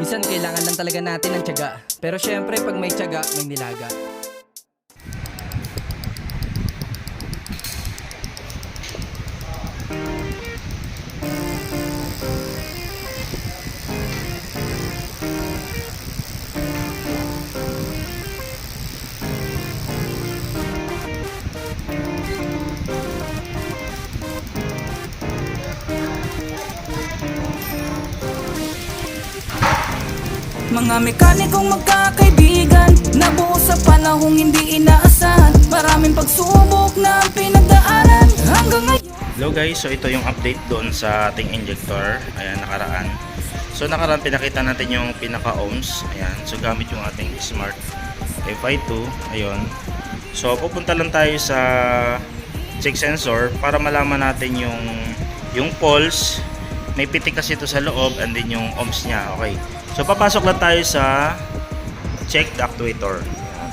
Minsan kailangan lang talaga natin ng tiyaga. Pero syempre pag may tiyaga, may nilaga. Mga mekanikong magkakaibigan, nabuo sa panahong hindi inaasahan. Maraming pagsubok na pinagdaanan hanggang ngayon. Hello guys, so ito yung update doon sa ating injector. Ayan, nakaraan. So nakaraan pinakita natin yung pinaka-ohms. Ayan, so gamit yung ating Smart FI2. Ayun. So pupunta lang tayo sa check sensor para malaman natin yung pulse. May pitik kasi ito sa loob and then yung ohms niya. Okay. So papasok lang tayo sa check the actuator. Ayan.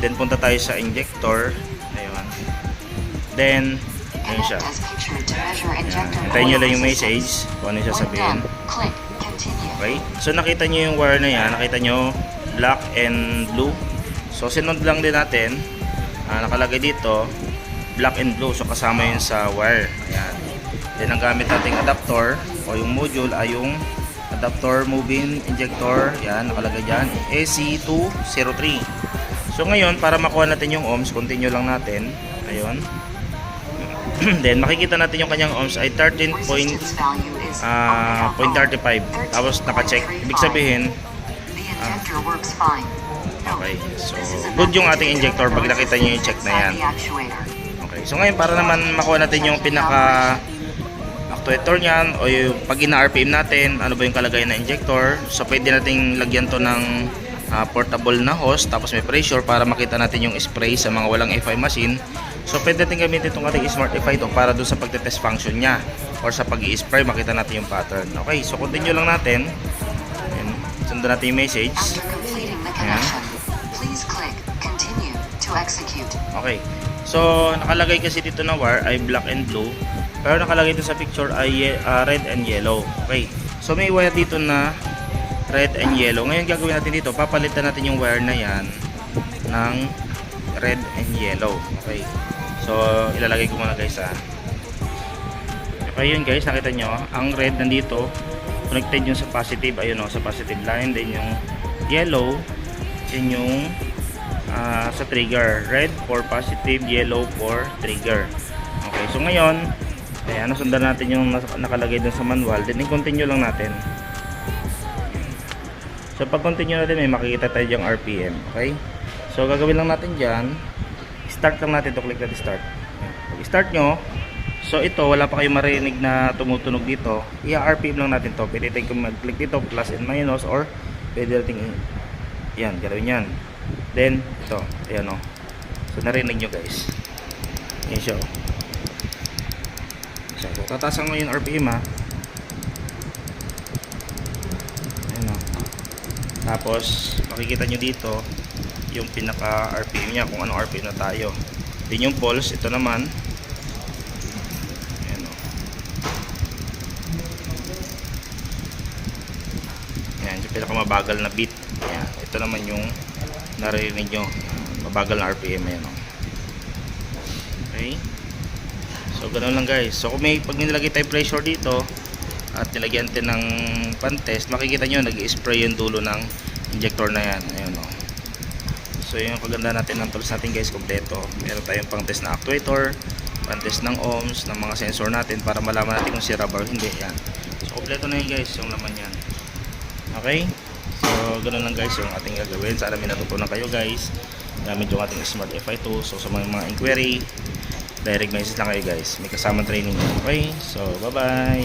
Then punta tayo sa injector. Ayun. Then ayun siya. Ayan. Hintayin nyo lang yung message kung ano yung sasabihin. Okay. So nakita nyo yung wire na yan. Nakita nyo black and blue. So sinunod lang din natin. Nakalagay dito black and blue. So kasama yun sa wire. Ayan. Then ang gamit nating adapter o yung module ay yung adapter moving injector. Yan, nakalagay dyan AC203. So ngayon, para makuha natin yung ohms, continue lang natin. Ayun. Then makikita natin yung kanyang ohms ay 13.35. Tapos naka-check. Ibig sabihin okay. So good yung ating injector pag nakita nyo yung check na yan. Okay. So ngayon, para naman makuha natin yung pinaka actuator niyan o yung pag ina-RPM natin, ano ba yung kalagayan na injector. So pwede nating lagyan to ng portable na hose, tapos may pressure para makita natin yung spray sa mga walang FI machine. So pwede natin gamitin itong ating Smart FI2 para doon sa pagte-test function niya or sa pag-i-spray makita natin yung pattern. Okay, so continue lang natin. Ayan, sundan natin yung message. Ayan. Okay, so nakalagay kasi dito na wire ay black and blue. Pero nakalagay dito sa picture ay red and yellow. Okay. So may wire dito na red and yellow. Ngayon gagawin natin dito, papalitan natin yung wire na yan ng red and yellow. Okay. So ilalagay ko muna guys Okay yun guys, nakita nyo. Ang red nandito, connected yung sa positive. Ayun o, sa positive line. Then yung yellow, yun yung sa trigger. Red for positive, yellow for trigger. Okay. So ngayon, ayan, sundan natin yung nakalagay dun sa manual. Then i-continue lang natin. So pag continue natin, may makikita tayo yung RPM. Okay. So gagawin lang natin dyan, start lang natin to. Click natin start. Pag start nyo, so ito wala pa kayong marinig na tumutunog dito. I-RPM lang natin to. Pwede tayo mag-click dito, plus and minus, or pwede natin yan, gawin yan. Then ito, ayan o. So narinig nyo guys. Ayan siya o. So, tatasan mo yung RPM Ayan o. Tapos makikita nyo dito yung pinaka RPM nya, kung anong RPM na tayo. Din yung pulse, ito naman. Ayan o. Ayan, yung pinaka mabagal na beat. Ayan, ito naman yung naririnig nyo, mabagal na RPM. Ayan o. Okay. So ganoon lang guys. So kung may pag nilagay tayo pressure dito at nilagyan natin ng pan-test, makikita nyo nag-i-spray yung dulo ng injector na yan. Ayun o. So yung kaganda natin ng tools natin guys, kompleto. Meron tayong pang-test na actuator, pan-test ng ohms, ng mga sensor natin para malaman natin kung sira ba o hindi. Yan. So kompleto na yun guys, yung laman yan. Okay. So ganoon lang guys yung ating gagawin. Sana may natutunan kayo guys gamit yung ating Smart FI2. So sa mga inquiry, direct message lang kayo guys, may kasamang training. Okay, so bye bye.